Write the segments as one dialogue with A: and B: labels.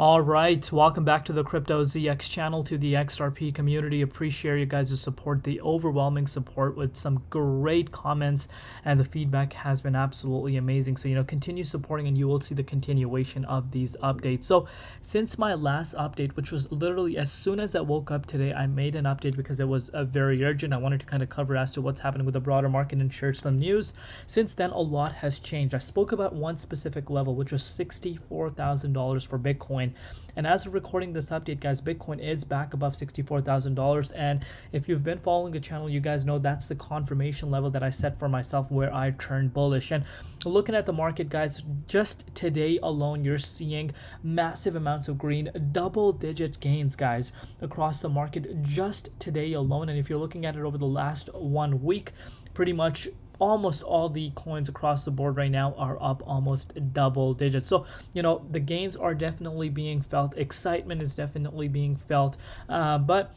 A: All right, welcome back to the Crypto ZX channel, to the XRP community. Appreciate you guys' support, the overwhelming support with some great comments, and the feedback has been absolutely amazing. So, continue supporting and you will see the continuation of these updates. So, since my last update, which was literally as soon as I woke up today, I made an update because it was very urgent. I wanted to kind of cover as to what's happening with the broader market and share some news. Since then, a lot has changed. I spoke about one specific level, which was $64,000 for Bitcoin. And as of recording this update, guys, Bitcoin is back above $64,000. And if you've been following the channel, you guys know that's the confirmation level that I set for myself where I turned bullish. And looking at the market, guys, just today alone, you're seeing massive amounts of green, double-digit gains, guys, across the market just today alone. And if you're looking at it over the last 1 week, pretty much almost all the coins across the board right now are up almost double digits. So, the gains are definitely being felt. Excitement is definitely being felt. But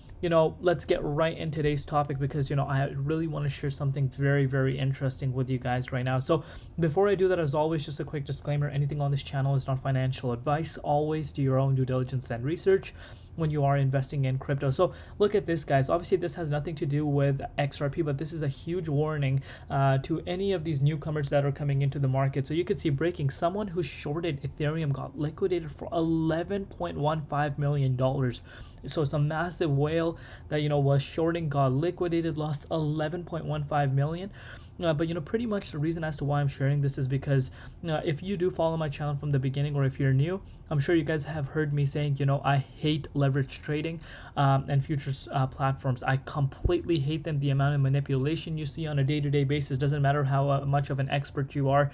A: let's get right in today's topic because, I really want to share something very, very interesting with you guys right now. So before I do that, as always, just a quick disclaimer, anything on this channel is not financial advice. Always do your own due diligence and research when you are investing in crypto. So look at this, guys. Obviously, this has nothing to do with XRP, but this is a huge warning to any of these newcomers that are coming into the market. So you can see breaking, someone who shorted Ethereum got liquidated for $11.15 million. So it's a massive whale that, was shorting, got liquidated, lost $11.15 million. But pretty much the reason as to why I'm sharing this is because if you do follow my channel from the beginning, or if you're new, I'm sure you guys have heard me saying, I hate leverage trading and futures platforms. I completely hate them. The amount of manipulation you see on a day-to-day basis, doesn't matter how much of an expert you are,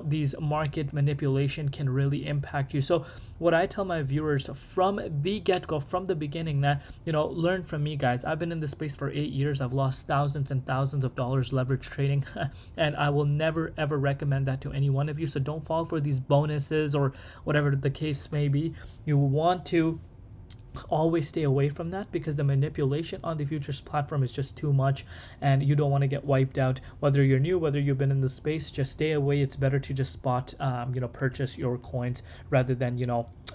A: these market manipulation can really impact you. So what I tell my viewers from the get-go, from the beginning, that, learn from me, guys. I've been in this space for 8 years. I've lost thousands and thousands of dollars leverage trading, and I will never, ever recommend that to any one of you. So don't fall for these bonuses or whatever the case may be. You want to always stay away from that because the manipulation on the futures platform is just too much, and you don't want to get wiped out. Whether you're new, whether you've been in the space, just stay away. It's better to just spot purchase your coins rather than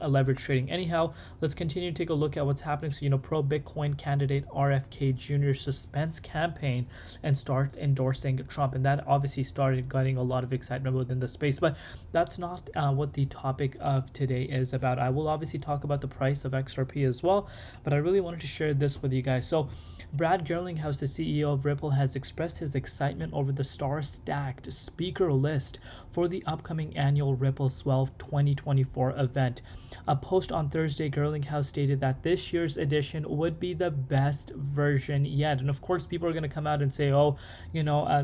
A: a leverage trading. Anyhow, let's continue to take a look at what's happening. So pro Bitcoin candidate RFK Jr. suspends campaign and starts endorsing Trump, and that obviously started getting a lot of excitement within the space. But that's not what the topic of today is about. I will obviously talk about the price of XRP as well, but I really wanted to share this with you guys. So Brad Gerlinghouse, the CEO of Ripple, has expressed his excitement over the star-stacked speaker list for the upcoming annual Ripple Swell 2024 event. A post on Thursday, Gerlinghouse stated that this year's edition would be the best version yet. And of course, people are going to come out and say,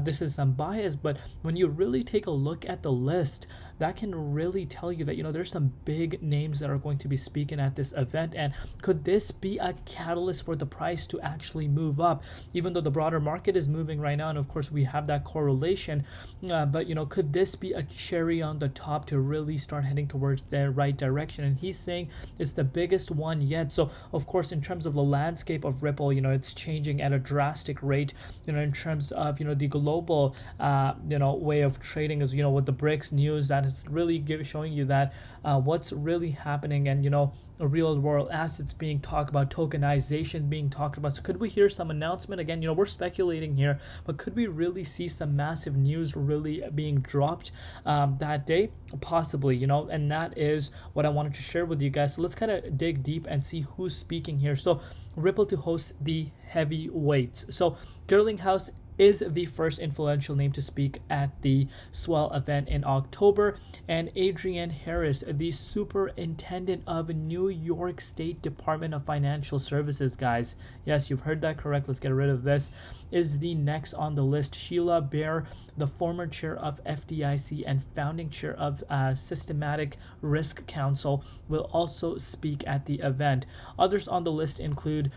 A: this is some bias. But when you really take a look at the list, that can really tell you that, there's some big names that are going to be speaking at this event. And could this be a catalyst for the price to actually move up, even though the broader market is moving right now? And of course, we have that correlation. But could this be a cherry on the top to really start heading towards the right direction? And he's saying it's the biggest one yet. So, of course, in terms of the landscape of Ripple, it's changing at a drastic rate, in terms of, the global, way of trading is, with the BRICS news that is really showing you that what's really happening, and real world assets being talked about, tokenization being talked about. So could we hear some announcement again? We're speculating here, but could we really see some massive news really being dropped that day? Possibly, and that is what I wanted to share with you guys. So let's kind of dig deep and see who's speaking here. So Ripple to host the heavyweights. So Gerlinghouse is the first influential name to speak at the Swell event in October, and Adrienne Harris, the superintendent of New York State Department of Financial Services, guys, yes, you've heard that correct, let's get rid of this, is the next on the list. Sheila Bair, the former chair of FDIC and founding chair of Systematic Risk Council, will also speak at the event. Others on the list include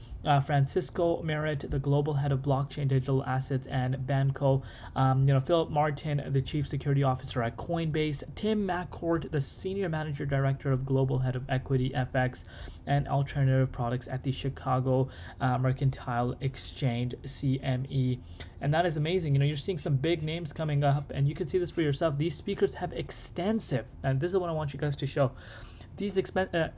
A: Francisco Merritt, the global head of blockchain digital assets and Banco, Philip Martin, the chief security officer at Coinbase, Tim McCourt, the senior manager director of global head of equity FX and alternative products at the Chicago Mercantile Exchange, CME. And that is amazing. You're seeing some big names coming up, and you can see this for yourself. These speakers have extensive, and this is what I want you guys to show. These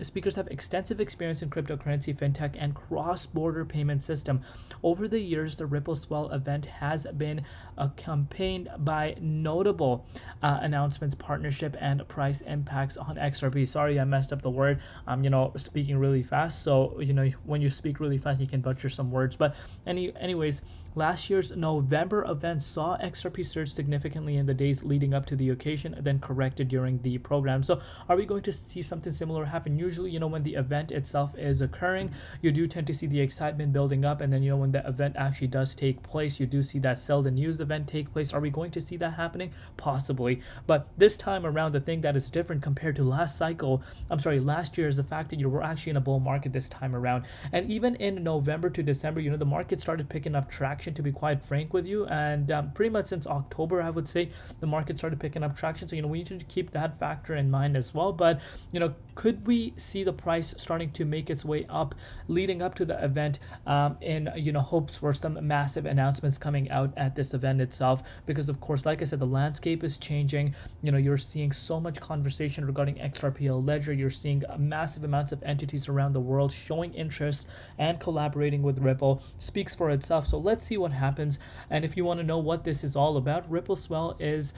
A: speakers have extensive experience in cryptocurrency, fintech, and cross-border payment system. Over the years, the Ripple Swell event has been accompanied by notable announcements, partnership, and price impacts on XRP. Sorry, I messed up the word. I'm speaking really fast, so when you speak really fast, you can butcher some words. But anyways, last year's November event saw XRP surge significantly in the days leading up to the occasion, then corrected during the program. So are we going to see something similar happen? Usually, when the event itself is occurring, you do tend to see the excitement building up, and then when the event actually does take place, you do see that sell the news event take place. Are we going to see that happening? Possibly. But this time around, the thing that is different compared to last year, is the fact that we're actually in a bull market this time around. And even in November to December, the market started picking up traction, to be quite frank with you, and pretty much since October, I would say, the market started picking up traction. So we need to keep that factor in mind as well. But could we see the price starting to make its way up leading up to the event, in hopes for some massive announcements coming out at this event itself? Because of course, like I said, the landscape is changing. You're seeing so much conversation regarding XRP Ledger. You're seeing massive amounts of entities around the world showing interest and collaborating with Ripple. Speaks for itself. So let's see what happens. And if you want to know what this is all about, Ripple Swell is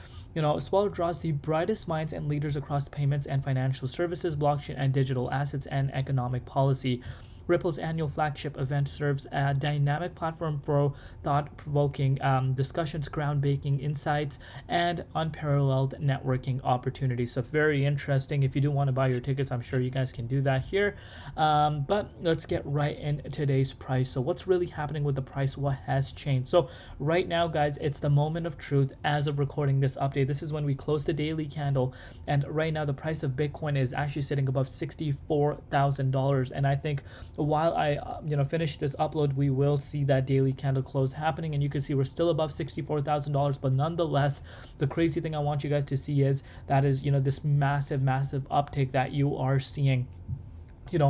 A: Swell draws the brightest minds and leaders across payments and financial services, blockchain and digital assets, and economic policy. Ripple's annual flagship event serves a dynamic platform for thought-provoking discussions, groundbreaking insights, and unparalleled networking opportunities. So very interesting. If you do want to buy your tickets, I'm sure you guys can do that here. But let's get right in today's price. So what's really happening with the price? What has changed? So right now, guys, it's the moment of truth as of recording this update. This is when we close the daily candle, and right now the price of Bitcoin is actually sitting above $64,000, and I think while I finish this upload, we will see that daily candle close happening, and you can see we're still above $64,000. But nonetheless, the crazy thing I want you guys to see is this massive uptick that you are seeing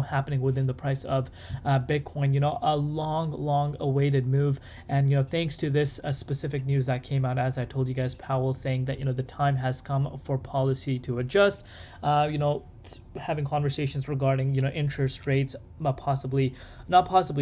A: happening within the price of Bitcoin. A long awaited move, and thanks to this specific news that came out, as I told you guys, Powell saying that the time has come for policy to adjust. Having conversations regarding interest rates not possibly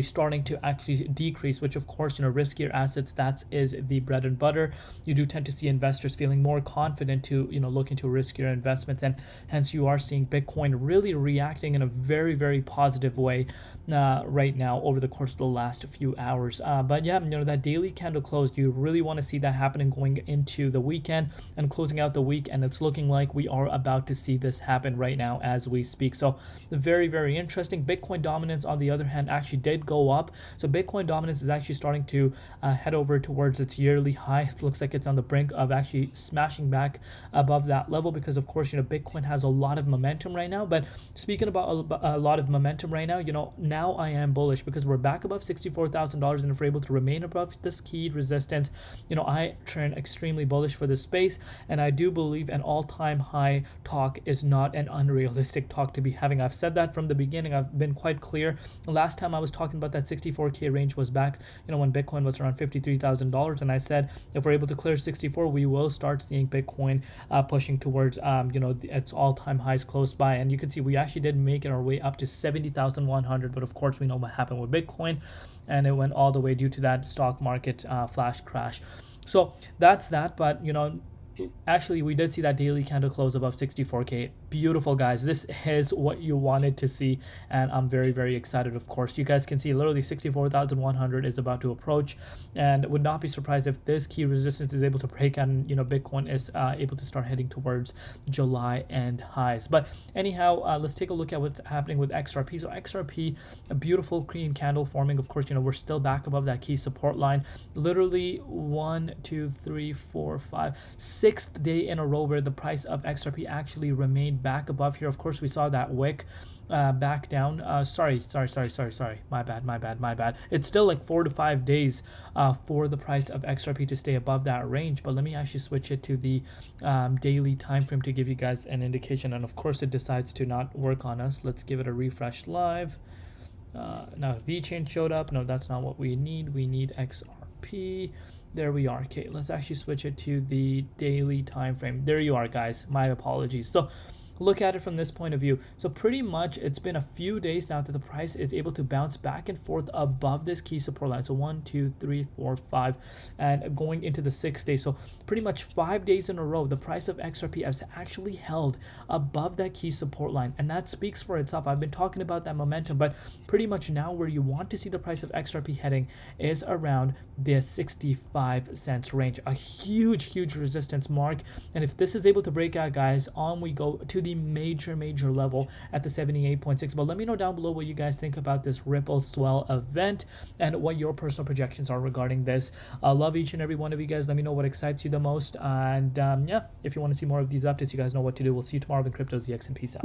A: starting to actually decrease, which of course riskier assets, that is the bread and butter. You do tend to see investors feeling more confident to look into riskier investments, and hence you are seeing Bitcoin really reacting in a very positive way right now over the course of the last few hours. But yeah, that daily candle closed, you really want to see that happening going into the weekend and closing out the week, and it's looking like we are about to see this happen right now as we speak. So very interesting. Bitcoin dominance, on the other hand, actually did go up. So Bitcoin dominance is actually starting to head over towards its yearly high. It looks like it's on the brink of actually smashing back above that level, because of course Bitcoin has a lot of momentum right now. But speaking about a lot of momentum right now, now I am bullish, because we're back above $64,000, and if we're able to remain above this key resistance, I turn extremely bullish for this space. And I do believe an all-time high talk is not an unrealistic talk to be having. I've said that from the beginning. I've been quite clear. Last time I was talking about that 64K range was back when Bitcoin was around $53,000, and I said if we're able to clear 64, we will start seeing Bitcoin pushing towards its all-time highs close by. And you can see we actually did make it our way up to 70,100, but of course we know what happened with Bitcoin, and it went all the way due to that stock market flash crash. So that's that. But actually we did see that daily candle close above 64K. Beautiful, guys. This is what you wanted to see, and I'm very excited. Of course, you guys can see literally 64,100 is about to approach, and would not be surprised if this key resistance is able to break, and Bitcoin is able to start heading towards July end highs. But anyhow, let's take a look at what's happening with XRP. So XRP, a beautiful green candle forming. Of course, we're still back above that key support line. Literally 1 2 3 4 5 6th day in a row where the price of XRP actually remained back above here. Of course, we saw that wick back down. Sorry, my bad. It's still like 4 to 5 days for the price of XRP to stay above that range. But let me actually switch it to the daily time frame to give you guys an indication. And of course, it decides to not work on us. Let's give it a refresh live. Now VChain showed up. No, that's not what we need. We need XRP. There we are. Okay, let's actually switch it to the daily time frame. There you are, guys. My apologies. So look at it from this point of view. So pretty much it's been a few days now that the price is able to bounce back and forth above this key support line. So 1, 2, 3, 4, 5, and going into the 6th day. So pretty much 5 days in a row, the price of XRP has actually held above that key support line, and that speaks for itself. I've been talking about that momentum, but pretty much now where you want to see the price of XRP heading is around the 65 cents range, a huge resistance mark. And if this is able to break out, guys, on we go to the major level at the 78.6. But let me know down below what you guys think about this Ripple swell event and what your personal projections are regarding this. I love each and every one of you guys. Let me know what excites you the most, and yeah, if you want to see more of these updates, you guys know what to do. We'll see you tomorrow in Crypto ZX, and peace out.